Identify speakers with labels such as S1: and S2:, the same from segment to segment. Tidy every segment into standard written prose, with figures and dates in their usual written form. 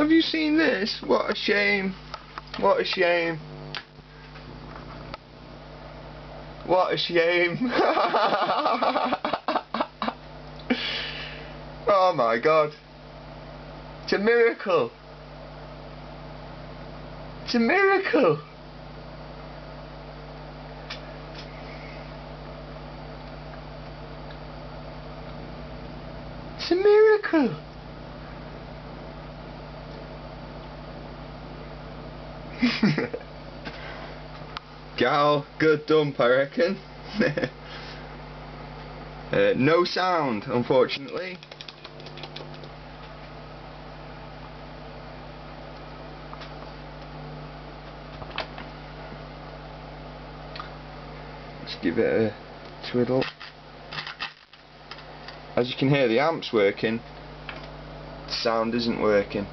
S1: Have you seen this? What a shame. What a shame. What a shame. Oh my god. It's a miracle. It's a miracle. It's a miracle. Gal, good dump, I reckon. No sound, unfortunately. Let's give it a twiddle. As you can hear, the amp's working. The sound isn't working.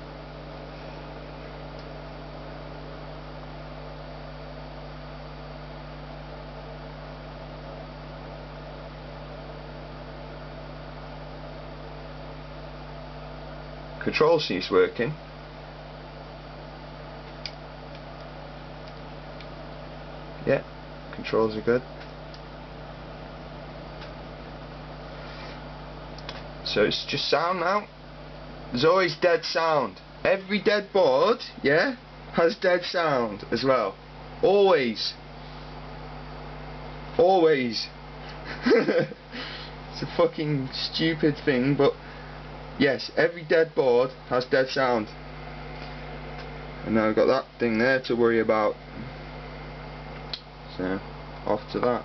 S1: Control C's working. Yeah, controls are good. So it's just sound now. There's always dead sound. Every dead board, yeah, has dead sound as well. Always. Always. It's a fucking stupid thing, but yes, every dead board has dead sound. And now I've got that thing there to worry about. So, off to that.